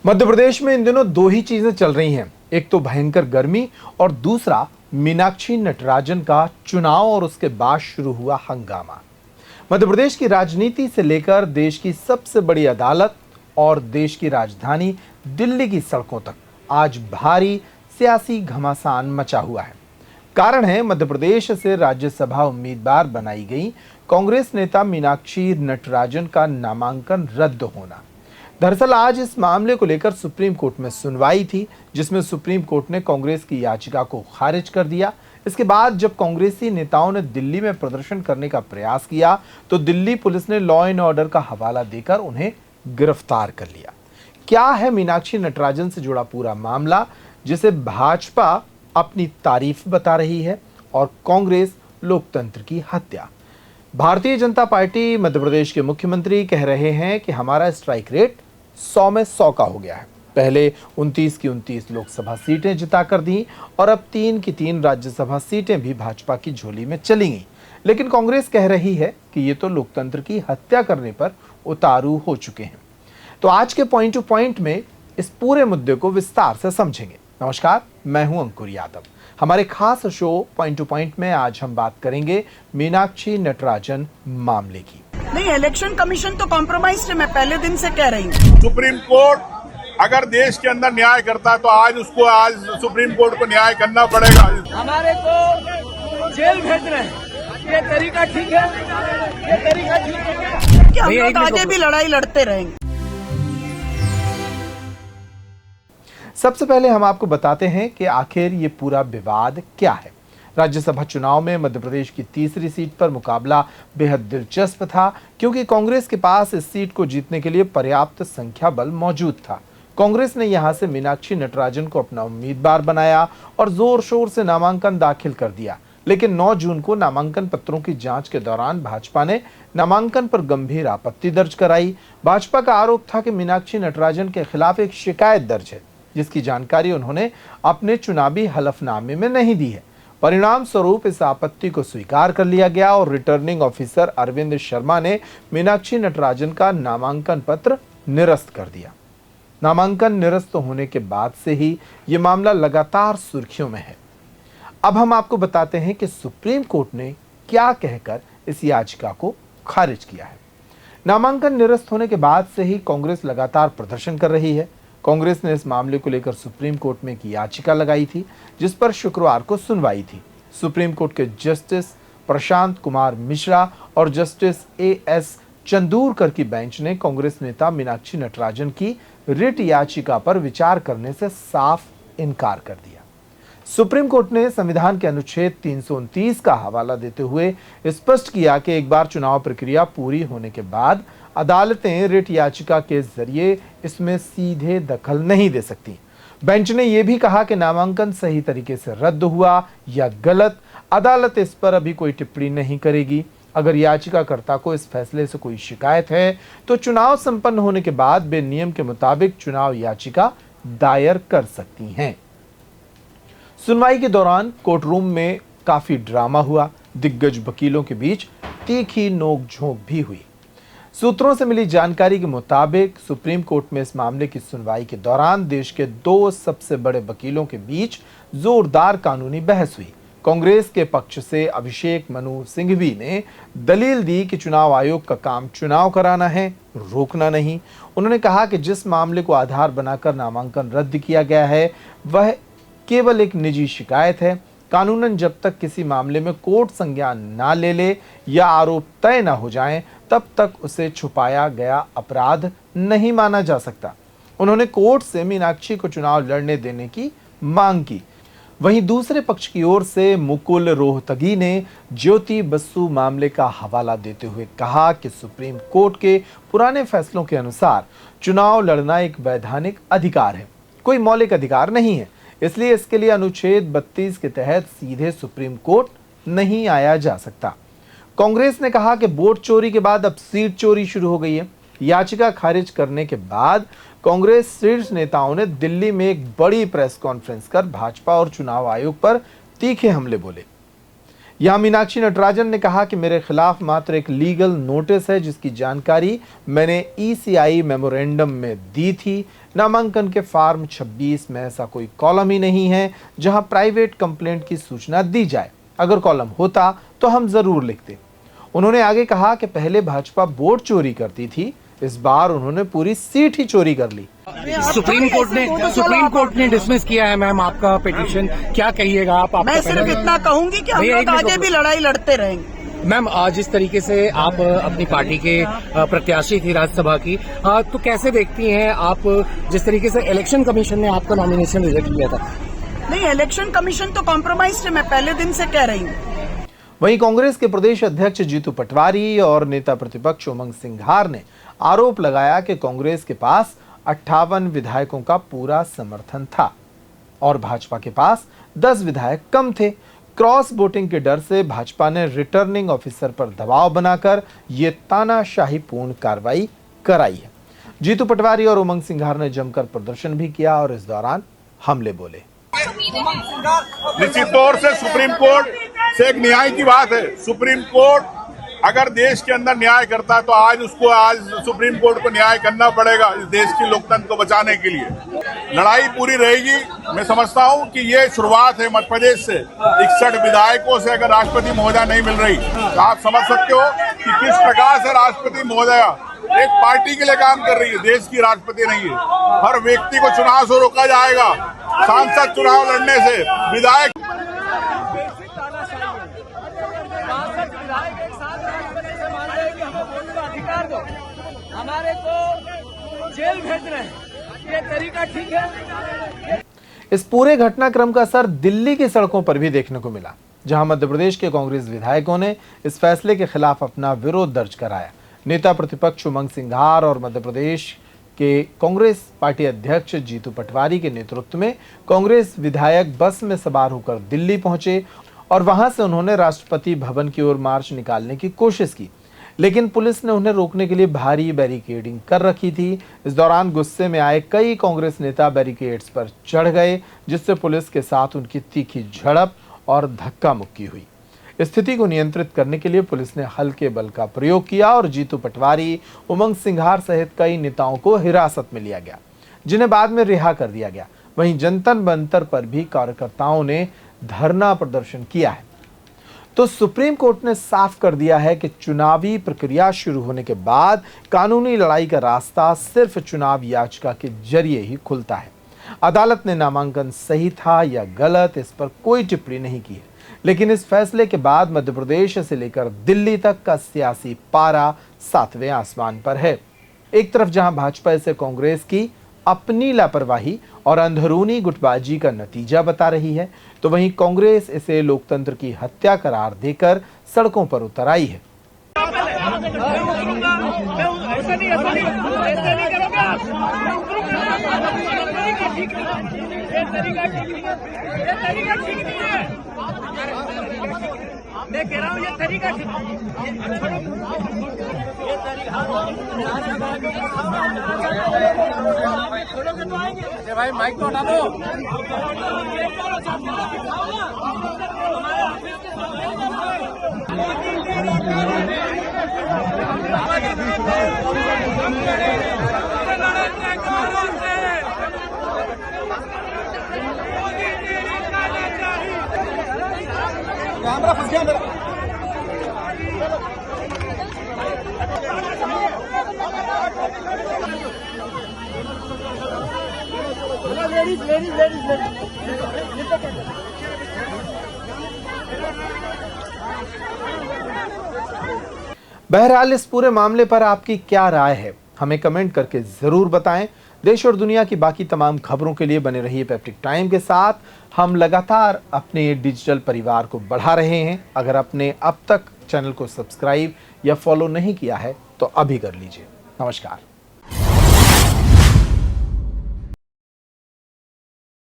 मध्य प्रदेश में इन दिनों दो ही चीजें चल रही हैं, एक तो भयंकर गर्मी और दूसरा मीनाक्षी नटराजन का चुनाव और उसके बाद शुरू हुआ हंगामा। मध्य प्रदेश की राजनीति से लेकर देश की सबसे बड़ी अदालत और देश की राजधानी दिल्ली की सड़कों तक आज भारी सियासी घमासान मचा हुआ है। कारण है मध्य प्रदेश से राज्यसभा उम्मीदवार बनाई गई कांग्रेस नेता मीनाक्षी नटराजन का नामांकन रद्द होना। दरअसल आज इस मामले को लेकर सुप्रीम कोर्ट में सुनवाई थी, जिसमें सुप्रीम कोर्ट ने कांग्रेस की याचिका को खारिज कर दिया। इसके बाद जब कांग्रेसी नेताओं ने दिल्ली में प्रदर्शन करने का प्रयास किया तो दिल्ली पुलिस ने लॉ एंड ऑर्डर का हवाला देकर उन्हें गिरफ्तार कर लिया। क्या है मीनाक्षी नटराजन से जुड़ा पूरा मामला, जिसे भाजपा अपनी तारीफ बता रही है और कांग्रेस लोकतंत्र की हत्या। भारतीय जनता पार्टी मध्य प्रदेश के मुख्यमंत्री कह रहे हैं कि हमारा स्ट्राइक रेट 100 में 100 का हो गया है। पहले 29 की 29 लोकसभा सीटें जिता कर दी और अब 3 की 3 राज्यसभा सीटें भी भाजपा की झोली में चली गई। लेकिन कांग्रेस कह रही है कि ये तो लोकतंत्र की हत्या करने पर उतारू हो चुके हैं। तो आज के पॉइंट टू पॉइंट में इस पूरे मुद्दे को विस्तार से समझेंगे। नमस्कार, मैं हूं अंकुर यादव। हमारे खास शो पॉइंट टू पॉइंट में आज हम बात करेंगे मीनाक्षी नटराजन मामले की। नहीं, इलेक्शन कमीशन तो कॉम्प्रोमाइज है, मैं पहले दिन से कह रही हूँ। सुप्रीम कोर्ट अगर देश के अंदर न्याय करता है तो आज सुप्रीम कोर्ट को न्याय करना पड़ेगा। हमारे को जेल भेज रहे हैं, ये तरीका ठीक है? ये तरीका ठीक है कि हम लोग आगे भी लड़ाई लड़ते रहेंगे। सबसे पहले हम आपको बताते हैं कि आखिर ये पूरा विवाद क्या है। राज्यसभा चुनाव में मध्य प्रदेश की तीसरी सीट पर मुकाबला बेहद दिलचस्प था, क्योंकि कांग्रेस के पास इस सीट को जीतने के लिए पर्याप्त संख्या बल मौजूद था। कांग्रेस ने यहां से मीनाक्षी नटराजन को अपना उम्मीदवार बनाया और जोर शोर से नामांकन दाखिल कर दिया। लेकिन 9 जून को नामांकन पत्रों की जांच के दौरान भाजपा ने नामांकन पर गंभीर आपत्ति दर्ज कराई। भाजपा का आरोप था कि मीनाक्षी नटराजन के खिलाफ एक शिकायत दर्ज है, जिसकी जानकारी उन्होंने अपने चुनावी हलफनामे में नहीं दी है। परिणाम स्वरूप इस आपत्ति को स्वीकार कर लिया गया और रिटर्निंग ऑफिसर अरविंद शर्मा ने मीनाक्षी नटराजन का नामांकन पत्र निरस्त कर दिया। नामांकन निरस्त होने के बाद से ही ये मामला लगातार सुर्खियों में है। अब हम आपको बताते हैं कि सुप्रीम कोर्ट ने क्या कहकर इस याचिका को खारिज किया है। नामांकन निरस्त होने के बाद से ही कांग्रेस लगातार प्रदर्शन कर रही है। कांग्रेस ने इस मामले को लेकर सुप्रीम कोर्ट में एक याचिका लगाई थी, जिस पर शुक्रवार को सुनवाई थी। सुप्रीम कोर्ट के जस्टिस प्रशांत कुमार मिश्रा और जस्टिस एएस चंदूरकर की बेंच ने कांग्रेस नेता मीनाक्षी नटराजन की रिट याचिका पर विचार करने से साफ इनकार कर दिया। सुप्रीम कोर्ट ने संविधान के अनुच्छेद 329 का हवाला देते हुए स्पष्ट किया कि एक बार चुनाव प्रक्रिया पूरी होने के बाद अदालतें रिट याचिका के जरिए इसमें सीधे दखल नहीं दे सकती। बेंच ने यह भी कहा कि नामांकन सही तरीके से रद्द हुआ या गलत, अदालत इस पर अभी कोई टिप्पणी नहीं करेगी। अगर याचिकाकर्ता को इस फैसले से कोई शिकायत है तो चुनाव संपन्न होने के बाद वे नियम के मुताबिक चुनाव याचिका दायर कर सकती हैं। सुनवाई के दौरान कोर्ट रूम में काफी ड्रामा हुआ। दिग्गज वकीलों के बीच तीखी नोकझोंक भी हुई। सूत्रों से मिली जानकारी के मुताबिक सुप्रीम कोर्ट में इस मामले की सुनवाई के दौरान देश के 2 सबसे बड़े वकीलों के बीच जोरदार कानूनी बहस हुई। कांग्रेस के पक्ष से अभिषेक मनु सिंघवी ने दलील दी कि चुनाव आयोग का काम चुनाव कराना है, रोकना नहीं। उन्होंने कहा कि जिस मामले को आधार बनाकर नामांकन रद्द किया गया है वह केवल एक निजी शिकायत है। कानूनन जब तक किसी मामले में कोर्ट संज्ञान ना ले या आरोप तय ना हो जाएं, तब तक उसे छुपाया गया अपराध नहीं माना जा सकता। उन्होंने कोर्ट से मीनाक्षी को चुनाव लड़ने देने की मांग की। वहीं दूसरे पक्ष की ओर से मुकुल रोहतगी ने ज्योति बसु मामले का हवाला देते हुए कहा कि सुप्रीम कोर्ट के पुराने फैसलों के अनुसार चुनाव लड़ना एक वैधानिक अधिकार है, कोई मौलिक अधिकार नहीं है। इसलिए इसके लिए अनुच्छेद 32 के तहत सीधे सुप्रीम कोर्ट नहीं आया जा सकता। कांग्रेस ने कहा कि वोट चोरी के बाद अब सीट चोरी शुरू हो गई है। याचिका खारिज करने के बाद कांग्रेस शीर्ष नेताओं ने दिल्ली में एक बड़ी प्रेस कॉन्फ्रेंस कर भाजपा और चुनाव आयोग पर तीखे हमले बोले। यहां मीनाक्षी नटराजन ने कहा कि मेरे खिलाफ मात्र एक लीगल नोटिस है जिसकी जानकारी मैंने ईसीआई मेमोरेंडम में दी थी। नामांकन के फॉर्म 26 में ऐसा कोई कॉलम ही नहीं है जहां प्राइवेट कंप्लेंट की सूचना दी जाए। अगर कॉलम होता तो हम जरूर लिखते। उन्होंने आगे कहा कि पहले भाजपा वोट चोरी करती थी, इस बार उन्होंने पूरी सीट ही चोरी कर ली। सुप्रीम कोर्ट ने डिसमिस किया है मैम आपका पिटीशन, क्या कहिएगा आप? मैं सिर्फ इतना कहूंगी कि हम लोग आगे भी लड़ाई लड़ते रहेंगे। मैम जिस तरीके से आप अपनी पार्टी के प्रत्याशी थी राज्यसभा की, तो कैसे देखती हैं आप जिस तरीके से इलेक्शन कमीशन ने आपका नॉमिनेशन रिजेक्ट किया था? नहीं, इलेक्शन कमीशन तो कॉम्प्रोमाइज है, मैं पहले दिन से कह रही हूँ। वहीं कांग्रेस के प्रदेश अध्यक्ष जीतू पटवारी और नेता प्रतिपक्ष उमंग सिंघार ने आरोप लगाया कि कांग्रेस के पास 58 विधायकों का पूरा समर्थन था और भाजपा के पास 10 विधायक कम थे। क्रॉस वोटिंग के डर से भाजपा ने रिटर्निंग ऑफिसर पर दबाव बनाकर ये तानाशाही पूर्ण कार्रवाई कराई है। जीतू पटवारी और उमंग सिंघार ने जमकर प्रदर्शन भी किया और इस दौरान हमले बोले। निश्चित तौर से सुप्रीम कोर्ट से एक न्याय की बात है। सुप्रीम कोर्ट अगर देश के अंदर न्याय करता है तो आज सुप्रीम कोर्ट को न्याय करना पड़ेगा इस देश की लोकतंत्र को बचाने के लिए। लड़ाई पूरी रहेगी। मैं समझता हूं कि ये शुरुआत है मध्य प्रदेश से 61 विधायकों से अगर राष्ट्रपति महोदया नहीं मिल रही तो आप समझ सकते हो कि किस प्रकार से राष्ट्रपति महोदया एक पार्टी के लिए काम कर रही है, देश की राष्ट्रपति नहीं है। हर व्यक्ति को चुनाव से रोका जाएगा, सांसद चुनाव लड़ने से, विधायक हमारे को जेल भेज रहे हैं, ये तरीका ठीक है? इस पूरे घटनाक्रम का असर दिल्ली की सड़कों पर भी देखने को मिला, जहां मध्य प्रदेश के कांग्रेस विधायकों ने इस फैसले के खिलाफ अपना विरोध दर्ज कराया। नेता प्रतिपक्ष उमंग सिंघार और मध्य प्रदेश के कांग्रेस पार्टी अध्यक्ष जीतू पटवारी के नेतृत्व में कांग्रेस विधायक बस में सवार होकर दिल्ली पहुंचे और वहां से उन्होंने राष्ट्रपति भवन की ओर मार्च निकालने की कोशिश की, लेकिन पुलिस ने उन्हें रोकने के लिए भारी बैरिकेडिंग कर रखी थी। इस दौरान गुस्से में आए कई कांग्रेस नेता बैरिकेड्स पर चढ़ गए, जिससे पुलिस के साथ उनकी तीखी झड़प और धक्का मुक्की हुई। स्थिति को नियंत्रित करने के लिए पुलिस ने हल्के बल का प्रयोग किया और जीतू पटवारी, उमंग सिंघार सहित कई नेताओं को हिरासत में लिया गया, जिन्हें बाद में रिहा कर दिया गया। वहीं जनता मंतर पर भी कार्यकर्ताओं ने धरना प्रदर्शन किया है। तो सुप्रीम कोर्ट ने साफ कर दिया है कि चुनावी प्रक्रिया शुरू होने के बाद कानूनी लड़ाई का रास्ता सिर्फ चुनाव याचिका के जरिए ही खुलता है। अदालत ने नामांकन सही था या गलत इस पर कोई टिप्पणी नहीं की है, लेकिन इस फैसले के बाद मध्य प्रदेश से लेकर दिल्ली तक का सियासी पारा 7वें आसमान पर है। एक तरफ जहां भाजपा इसे कांग्रेस की अपनी लापरवाही और अंदरूनी गुटबाजी का नतीजा बता रही है, तो वहीं कांग्रेस इसे लोकतंत्र की हत्या करार देकर सड़कों पर उतर आई है। मैं कह रहा हूँ ये तरीका ठीक है। भाई माइक तो हटा दो। कैमरा फंस गया मेरा। बहरहाल इस पूरे मामले पर आपकी क्या राय है, हमें कमेंट करके जरूर बताएं। देश और दुनिया की बाकी तमाम खबरों के लिए बने रहिए पेप्टिक टाइम के साथ। हम लगातार अपने डिजिटल परिवार को बढ़ा रहे हैं। अगर आपने अब तक चैनल को सब्सक्राइब या फॉलो नहीं किया है तो अभी कर लीजिए। नमस्कार।